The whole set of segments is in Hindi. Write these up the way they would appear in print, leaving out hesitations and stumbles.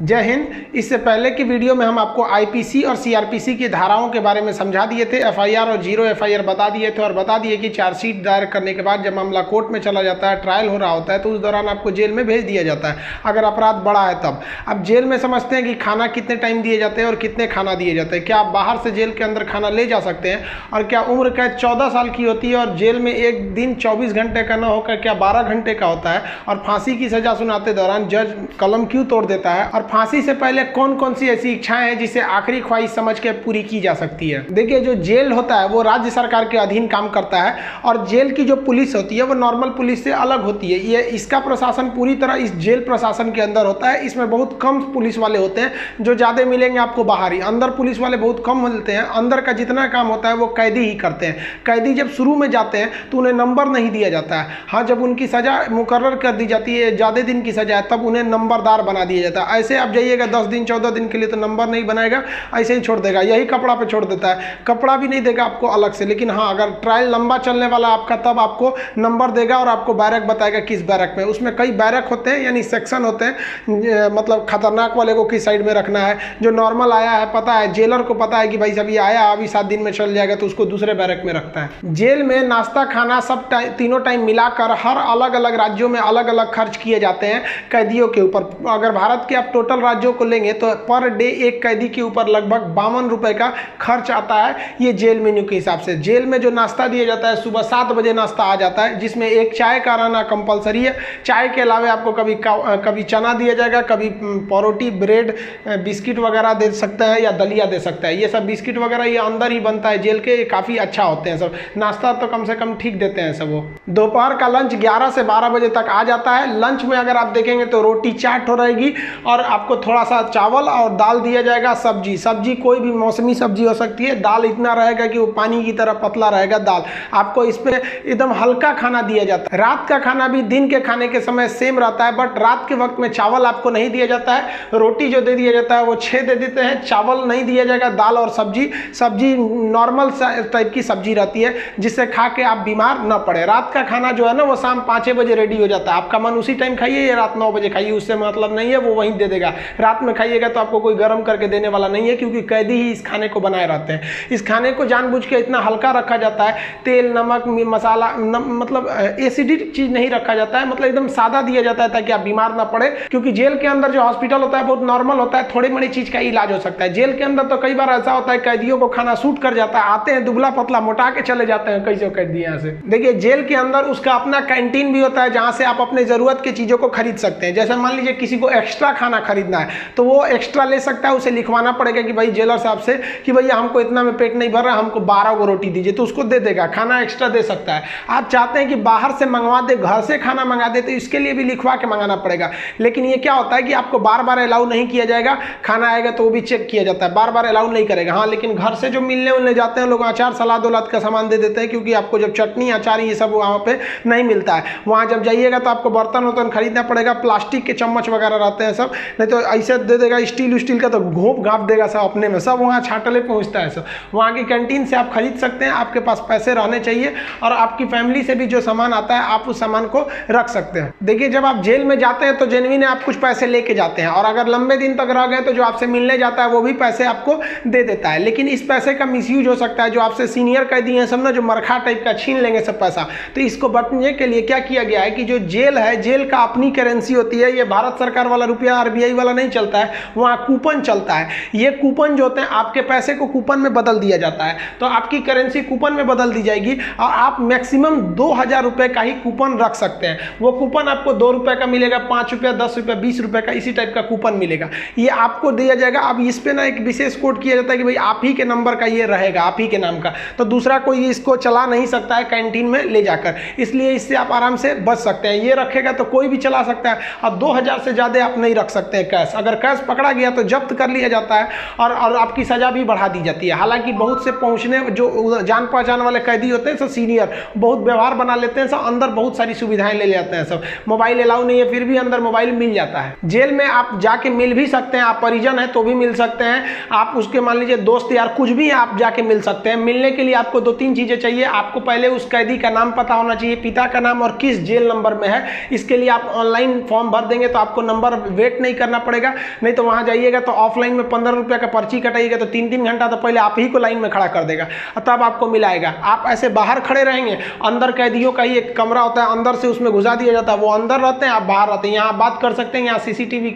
जय हिंद। इससे पहले की वीडियो में हम आपको आईपीसी और सीआरपीसी की धाराओं के बारे में समझा दिए थे। एफआईआर और जीरो एफआईआर बता दिए थे और बता दिए कि चार्जशीट दायर करने के बाद जब मामला कोर्ट में चला जाता है, ट्रायल हो रहा होता है, तो उस दौरान आपको जेल में भेज दिया जाता है अगर अपराध बड़ा है तब। अब जेल में समझते हैं कि खाना कितने टाइम दिए जाते हैं और कितने खाना दिए जाते हैं। क्या आप बाहर से जेल के अंदर खाना ले जा सकते हैं? और क्या उम्र कैद 14 साल की होती है और जेल में एक दिन 24 घंटे का न होकर क्या 12 घंटे का होता है? और फांसी की सजा सुनाते दौरान जज कलम क्यों तोड़ देता है? और फांसी से पहले कौन कौन सी ऐसी इच्छाएं हैं जिसे आखिरी ख्वाहिश समझ के पूरी की जा सकती है? देखिए, जो जेल होता है वो राज्य सरकार के अधीन काम करता है और जेल की जो पुलिस होती है वो नॉर्मल पुलिस से अलग होती है। ये इसका प्रशासन पूरी तरह इस जेल प्रशासन के अंदर होता है। इसमें बहुत कम पुलिस वाले होते हैं, जो ज़्यादा मिलेंगे आपको बाहर ही। अंदर पुलिस वाले बहुत कम मिलते हैं। अंदर का जितना काम होता है वो कैदी ही करते हैं। कैदी जब शुरू में जाते हैं तो उन्हें नंबर नहीं दिया जाता है। हाँ, जब उनकी सजा मुकर्रर कर दी जाती है, ज़्यादा दिन की सजा है, तब उन्हें नंबरदार बना दिया जाता है। ऐसे आप जाइएगा 10 दिन 14 दिन के लिए तो नंबर नहीं बनाएगा, ऐसे ही छोड़ देगा। यही कपड़ा पे छोड़ देता है, कपड़ा भी नहीं देगा आपको अलग से। लेकिन हाँ, अगर ट्रायल लंबा चलने वाला आपका तब आपको नंबर देगा और आपको बैरक बताएगा किस बैरक में। उसमें कई बैरक होते हैं, यानी सेक्शन होते हैं। मतलब खतरनाक वाले को किस साइड में रखना है, जो नॉर्मल आया है पता है, जेलर को पता है कि भाई अभी आया अभी 7 दिन में चल जाएगा, तो उसको दूसरे बैरक में रखता है। जेल में नाश्ता खाना सब तीनों टाइम मिलाकर हर अलग अलग राज्यों में अलग अलग खर्च किए जाते हैं कैदियों के ऊपर। अगर भारत के आप टोटल राज्यों को लेंगे तो पर डे एक कैदी के ऊपर लगभग 52 रुपए का खर्च आता है, ये जेल मेन्यू के हिसाब से। जेल में जो नाश्ता दिया जाता है, सुबह 7 बजे नाश्ता आ जाता है, जिसमें एक चाय का रहना कंपलसरी है। चाय के अलावा आपको कभी चना दिया जाएगा, कभी परोटी, ब्रेड, बिस्किट वगैरह दे सकता है या दलिया दे सकता है। ये सब बिस्किट वगैरह ये अंदर ही बनता है जेल के, काफ़ी अच्छा होते हैं सब। नाश्ता तो कम से कम ठीक देते हैं सब वो। दोपहर का लंच 11 से 12 बजे तक आ जाता है। लंच में अगर आप देखेंगे तो रोटी चाट हो रहेगी और आपको थोड़ा सा चावल और दाल दिया जाएगा। सब्जी कोई भी मौसमी सब्जी हो सकती है। दाल इतना रहेगा कि वो पानी की तरह पतला रहेगा दाल। आपको इसमें एकदम हल्का खाना दिया जाता है। रात का खाना भी दिन के खाने के समय सेम रहता है, बट रात के वक्त में चावल आपको नहीं दिया जाता है। रोटी जो दे दिया जाता है वो 6 दे देते हैं, चावल नहीं दिया जाएगा। दाल और सब्जी नॉर्मल टाइप की सब्जी रहती है, जिससे खा के आप बीमार न पड़े। रात का खाना जो है ना वो शाम 5 बजे रेडी हो जाता है। आपका मन उसी टाइम खाइए या रात 9 बजे खाइए, उससे मतलब नहीं है, वो वहीं दे देगा। रात में खाइएगा तो आपको कोई गर्म करके देने वाला नहीं है, क्योंकि कैदी ही इस खाने को बनाए रहते हैं। इस खाने को जानबूझ के इतना हल्का रखा जाता है, तेल नमक मसाला मतलब एसिडिक चीज नहीं रखा जाता है, मतलब एकदम सादा दिया जाता है ताकि आप बीमार ना पड़े। क्योंकि जेल के अंदर जो हॉस्पिटल होता है बहुत नॉर्मल होता है, थोड़ी बड़ी चीज का इलाज हो सकता है। जेल के अंदर तो कई बार ऐसा होता है कैदियों को खाना सूट कर जाता है, आते हैं दुबला पतला मोटा के चले जाते हैं। कैसे कैदी यहाँ से देखिए, जेल के अंदर उसका अपना कैंटीन भी होता है, जहाँ से आप अपने जरूरत की चीजों को खरीद सकते हैं। जैसे मान लीजिए किसी को एक्स्ट्रा खाना खरीदना है तो वो एक्स्ट्रा ले सकता है। उसे लिखवाना पड़ेगा कि भाई जेलर साहब से कि भैया हमको इतना में पेट नहीं भर रहा, हमको 12 को रोटी दीजिए, तो उसको दे देगा, खाना एक्स्ट्रा दे सकता है। आप चाहते हैं कि बाहर से मंगवा दे, घर से खाना मंगा दे, तो इसके लिए भी लिखवा के मंगाना पड़ेगा। लेकिन ये क्या होता है कि आपको बार बार अलाउ नहीं किया जाएगा। खाना आएगा तो वो भी चेक किया जाता है, बार बार अलाउ नहीं करेगा। हाँ, लेकिन घर से जो मिलने उलने जाते हैं लोग, अचार सलाद उलाद का सामान दे देते हैं, क्योंकि आपको जब चटनी अचार ये सब वहाँ पे नहीं मिलता है। वहाँ जब जाइएगा तो आपको बर्तन वर्तन खरीदना पड़ेगा, प्लास्टिक के चम्मच वगैरह रहते हैं सब, नहीं तो ऐसे दे देगा स्टील का, तो घोंप घाप देगा सब अपने में, सब वहाँ छाटले पहुँचता है सब। वहाँ की कैंटीन से आप खरीद सकते हैं, आपके पास पैसे रहने चाहिए और आपकी फैमिली से भी जो सामान आता है आप उस सामान को रख सकते हैं। देखिए, जब आप जेल में जाते हैं तो जेन्युइन आप कुछ पैसे लेके जाते हैं, और अगर लंबे दिन तक रह गए तो जो आपसे मिलने जाता है वो भी पैसे आपको दे देता है। लेकिन इस पैसे का मिसयूज हो सकता है। जो आपसे सीनियर कैदी हैं सब ना, जो मरखा टाइप का छीन लेंगे सब पैसा। तो इसको बचने के लिए क्या किया गया है कि जो जेल है, जेल का अपनी करेंसी होती है। ये भारत सरकार वाला रुपया आरबीआई वाला नहीं चलता है, वहाँ कूपन चलता है। ये कूपन जो होते हैं, आपके पैसे को कूपन में बदल दिया जाता है, तो आपकी करेंसी कूपन में बदल दी जाएगी और आप मैक्सिमम 2000 रुपए का ही कूपन रख सकते हैं। वो कूपन आपको 2 रुपए का मिलेगा, 5 रुपये, 10 रुपये, 20 रुपये का इसी टाइप का कूपन मिलेगा। ये आपको दिया जाएगा। अब इस पे ना एक विशेष कोड किया जाता है कि भाई आप ही के नंबर का ये रहेगा, आप ही के नाम का, तो दूसरा कोई इसको चला नहीं सकता है कैंटीन में ले जाकर। इसलिए इससे आप आराम से बच सकते हैं। ये रखेगा तो कोई भी चला सकता है। अब 2000 से ज़्यादा आप नहीं रख सकते हैं कैश। अगर कैश पकड़ा गया तो जब्त कर लिया जाता है और आपकी सज़ा भी बढ़ा दी जाती है। हालांकि बहुत से पहुंचने जो जान पहचान वाले कैदी होते हैं सब सीनियर, बहुत व्यवहार बना लेते हैं सब, अंदर बहुत सारी सुविधाएं ले जाते हैं सब। मोबाइल अलाउ नहीं है, फिर भी अंदर मोबाइल मिल जाता है। जेल में आप जाके मिल भी सकते हैं, आप परिजन हैं तो भी मिल सकते हैं, आप उसके मान लीजिए दोस्त यार कुछ भी आप जाके मिल सकते हैं। मिलने के लिए आपको 2-3 चीज़ें चाहिए। आपको पहले उस कैदी का नाम पता होना चाहिए, पिता का नाम और किस जेल नंबर में है। इसके लिए आप ऑनलाइन फॉर्म भर देंगे तो आपको नंबर वेट नहीं करना करना पड़ेगा, नहीं तो वहाँ जाइएगा तो ऑफलाइन में 15 रुपये का पर्ची कटाइएगा तो 3-3 घंटा तो पहले आप ही को लाइन में खड़ा कर देगा और तब आपको मिलाएगा। आप ऐसे बाहर खड़े रहेंगे, अंदर कैदियों का ही एक कमरा होता है, अंदर से उसमें घुसा दिया जाता है, वो अंदर रहते हैं, आप बाहर रहते हैं। यहाँ बात कर सकते हैं, यहाँ CCTV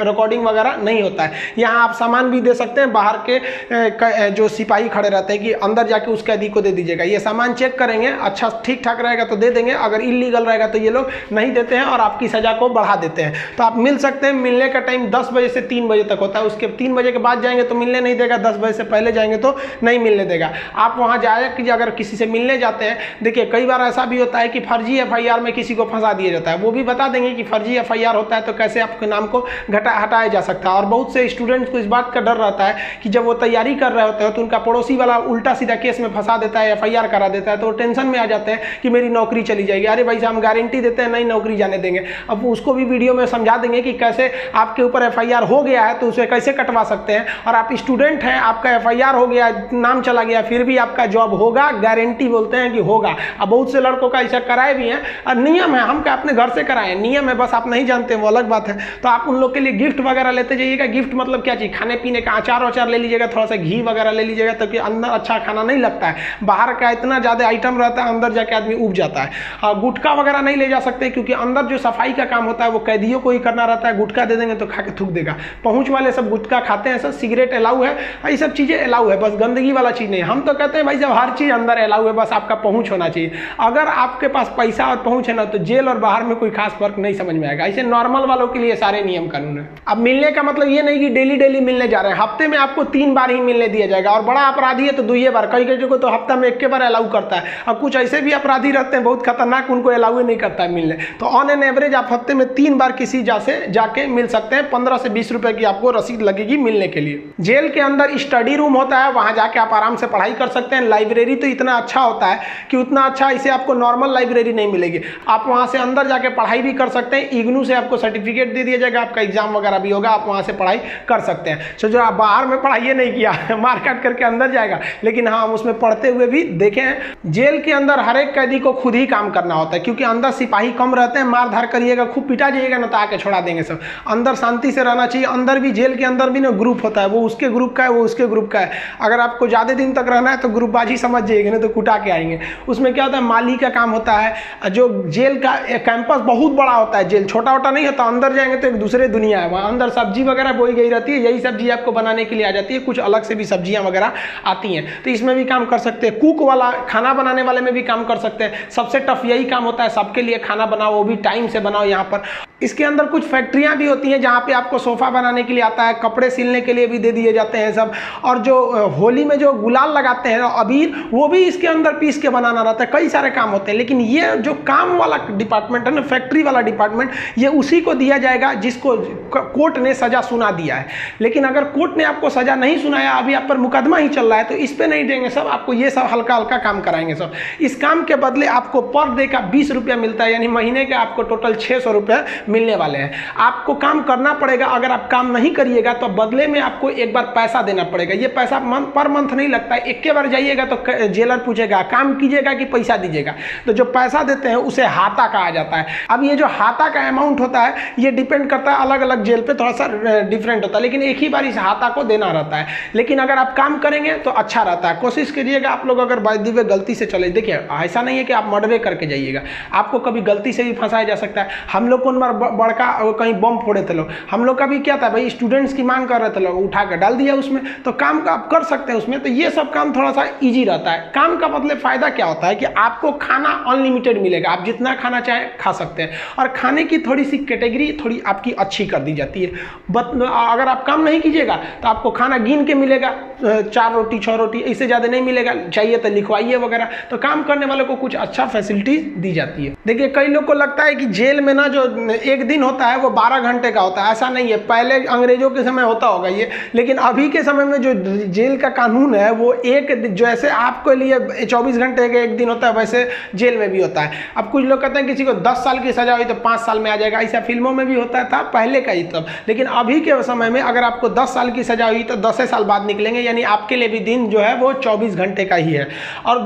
रिकॉर्डिंग वगैरह नहीं होता है। यहाँ आप सामान भी दे सकते हैं, बाहर के जो सिपाही खड़े रहते हैं कि अंदर जाके उस कैदी को दे दीजिएगा, ये सामान चेक करेंगे, अच्छा ठीक ठाक रहेगा तो दे देंगे, अगर इलीगल रहेगा तो ये लोग नहीं देते हैं और आपकी सजा को बढ़ा देते हैं। तो आप मिल सकते हैं, मिलने का टाइम 10 बजे से 3 बजे तक होता है, उसके 3 बजे के बाद जाएंगे तो मिलने नहीं देगा, 10 बजे से पहले जाएंगे तो नहीं मिलने देगा। आप वहाँ जाए कि अगर किसी से मिलने जाते हैं, देखिए कई बार ऐसा भी होता है कि फर्जी FIR में किसी को फंसा दिया जाता है, वो भी बता देंगे कि फर्जी FIR होता है तो कैसे आपके नाम को हटाया जा सकता है। और बहुत से स्टूडेंट्स को इस बात का डर रहता है कि जब वो तैयारी कर रहे होते हैं तो उनका पड़ोसी वाला उल्टा सीधा केस में फंसा देता है, FIR करा देता है, तो वो टेंशन में आ जाते हैं कि मेरी नौकरी चली जाएगी। अरे भाई साहब, हम गारंटी देते हैं नहीं नौकरी जाने देंगे। अब उसको भी वीडियो में समझा देंगे कि कैसे आपके ऊपर FIR हो गया है तो उसे कैसे कटवा सकते हैं, और आप स्टूडेंट हैं, आपका FIR हो गया, नाम चला गया, फिर भी आपका जॉब होगा, गारंटी बोलते हैं कि होगा। अब बहुत से लड़कों का ऐसा कराए भी हैं, और नियम है, हम क्या अपने घर से कराए, नियम है, बस आप नहीं जानते वो अलग बात है। तो आप उन लोग के लिए गिफ्ट वगैरह लेते जाइएगा। गिफ्ट मतलब क्या चीज़, खाने पीने का अचार ले लीजिएगा, थोड़ा सा घी वगैरह ले लीजिएगा, ताकि अंदर अच्छा खाना नहीं लगता है, बाहर का इतना ज़्यादा आइटम रहता है, अंदर जाके आदमी उब जाता है। गुटखा वगैरह नहीं ले जा सकते, क्योंकि अंदर जो सफाई का काम होता है वो कैदियों को ही करना रहता है। गुटखा दे देंगे तो खा के थूक देगा। पहुँच वाले सब गुटखा खाते हैं, सब सिगरेट अलाउ है, ये सब चीज़ें अलाउ है, बस गंदगी वाला चीज़ नहीं। हम तो कहते हैं भाई जब हर चीज़ अंदर अलाउ है, बस आपका पहुँच होना चाहिए। अगर आपके पास पैसा और पहुँच है ना, तो जेल और बाहर में कोई खास फर्क नहीं समझ में आएगा। ऐसे नॉर्मल वालों के लिए सारे नियम कानून है। अब मिलने का मतलब ये नहीं कि डेली मिलने जा रहे हैं, हफ्ते में आपको 3 बार ही मिलने दिया जाएगा, और बड़ा अपराधी है तो 2 बार, कई को तो हफ्ता में 1 बार अलाउ करता है। अब कुछ ऐसे भी अपराधी रहते हैं बहुत खतरनाक, उनको अलाउ नहीं करता है मिलने। तो ऑन एन एवरेज आप हफ्ते में 3 बार किसी जाके मिल सकते हैं। 15 से 20 रुपए की आपको रसीद लगेगी मिलने के लिए। जेल के अंदर स्टडी रूम होता है, वहां जाके आप आराम से पढ़ाई कर सकते हैं। लाइब्रेरी तो इतना अच्छा होता है कि उतना अच्छा इसे आपको नॉर्मल लाइब्रेरी नहीं मिलेगी। आप वहां से अंदर जाके पढ़ाई भी कर सकते हैं। इग्नू से आपको सर्टिफिकेट दे दिया जाएगा, आपका एग्जाम वगैरह भी होगा, आप वहां से पढ़ाई कर सकते हैं। सो जो आप बाहर में पढ़ाई नहीं किया मार काट करके अंदर जाएगा, लेकिन हाँ, हम उसमें पढ़ते हुए भी देखे हैं। जेल के अंदर हर एक कैदी को खुद ही काम करना होता है, क्योंकि अंदर सिपाही कम रहते हैं। मार धार करिएगा, खूब पिटा जाइएगा ना, तो आके छोड़ा देंगे सब। अंदर शांति से रहना चाहिए। अंदर भी, जेल के अंदर भी ना ग्रुप होता है, वो उसके ग्रुप का है, वो उसके ग्रुप का है। अगर आपको ज़्यादा दिन तक रहना है तो ग्रुपबाजी समझ जाइएगा, ना तो कुटा के आएंगे। उसमें क्या होता है, माली का काम होता है। जो जेल का कैंपस बहुत बड़ा होता है, जेल छोटा छोटा नहीं होता। अंदर जाएंगे तो एक दूसरे दुनिया है, वहाँ अंदर सब्जी वगैरह बोई गई रहती है, यही सब्जी आपको बनाने के लिए आ जाती है। कुछ अलग से भी सब्जियां वगैरह आती हैं, तो इसमें भी काम कर सकते हैं। कुक वाला, खाना बनाने वाले में भी काम कर सकते हैं। सबसे टफ यही काम होता है, सबके लिए खाना बनाओ, वो भी टाइम से बनाओ। यहाँ पर इसके अंदर कुछ फैक्ट्रियां भी होती हैं जहाँ पे आपको सोफा बनाने के लिए आता है, कपड़े सिलने के लिए भी दे दिए जाते हैं सब। और जो होली में जो गुलाल लगाते हैं अबीर, वो भी इसके अंदर पीस के बनाना रहता है। कई सारे काम होते हैं, लेकिन ये जो काम वाला डिपार्टमेंट है ना, फैक्ट्री वाला डिपार्टमेंट, ये उसी को दिया जाएगा जिसको कोर्ट ने सजा सुना दिया है। लेकिन अगर कोर्ट ने आपको सजा नहीं सुनाया, अभी आप पर मुकदमा ही चल रहा है, तो इस पे नहीं देंगे सब, आपको ये सब हल्का हल्का काम कराएंगे सब। इस काम के बदले आपको पर डे का 20 रुपया मिलता है, यानी महीने के आपको टोटल 600 रुपये मिलने वाले हैं। आपको काम करना पड़ेगा। अगर आप काम नहीं करिएगा तो बदले में आपको एक बार पैसा देना पड़ेगा। ये पैसा पर मंथ नहीं लगता है, एक बार जाइएगा तो जेलर पूछेगा काम कीजिएगा कि पैसा दीजिएगा। तो जो पैसा देते हैं उसे हाता कहा जाता है। अब ये जो हाता का अमाउंट होता है, ये डिपेंड करता है, अलग अलग जेल पे थोड़ा सा डिफरेंट होता है, लेकिन एक ही बार इस हाता को देना रहता है। लेकिन अगर आप काम करेंगे तो अच्छा रहता है। कोशिश करिएगा आप लोग, अगर बाय द वे गलती से चले, देखिए ऐसा नहीं है कि आप मर्डर करके जाइएगा, आपको कभी गलती से भी फंसाया जा सकता है। हम लोग कौन बार बड़का कहीं बम फोड़े थे लोग, हम लोग का भी क्या था भाई, स्टूडेंट्स की मांग कर रहे थे लोग, उठा कर डाल दिया उसमें, तो काम का आप कर सकते हैं उसमें। तो ये सब काम थोड़ा सा ईजी रहता है। काम का मतलब फायदा क्या होता है कि आपको खाना अनलिमिटेड मिलेगा, आप जितना खाना चाहें खा सकते हैं, और खाने की थोड़ी सी कैटेगरी थोड़ी आपकी अच्छी कर दी जाती है। अगर आप काम नहीं कीजिएगा तो आपको खाना गिन के मिलेगा, 4 रोटी 6 रोटी, इससे ज़्यादा नहीं मिलेगा, चाहिए तो लिखवाइए वगैरह। तो काम करने वालों को कुछ अच्छा फैसिलिटी दी जाती है। देखिए कई लोग को लगता है कि जेल में ना जो एक दिन होता है वो 12 घंटे का होता है, ऐसा नहीं है। पहले अंग्रेजों के समय होता होगा ये, लेकिन अभी के समय में जो जेल का कानून है वो जैसे आपके लिए 24 घंटे का एक दिन होता है, वैसे जेल में भी होता है। अब कुछ लोग कहते हैं किसी को 10 साल की सजा हुई तो 5 साल में आ जाएगा, ऐसा फिल्मों में भी होता था पहले का ही तब। लेकिन अभी के समय में अगर आपको 10 साल की सजा हुई तो 10 साल बाद निकलेंगे, यानी आपके लिए भी दिन जो है वो 24 घंटे का ही है। और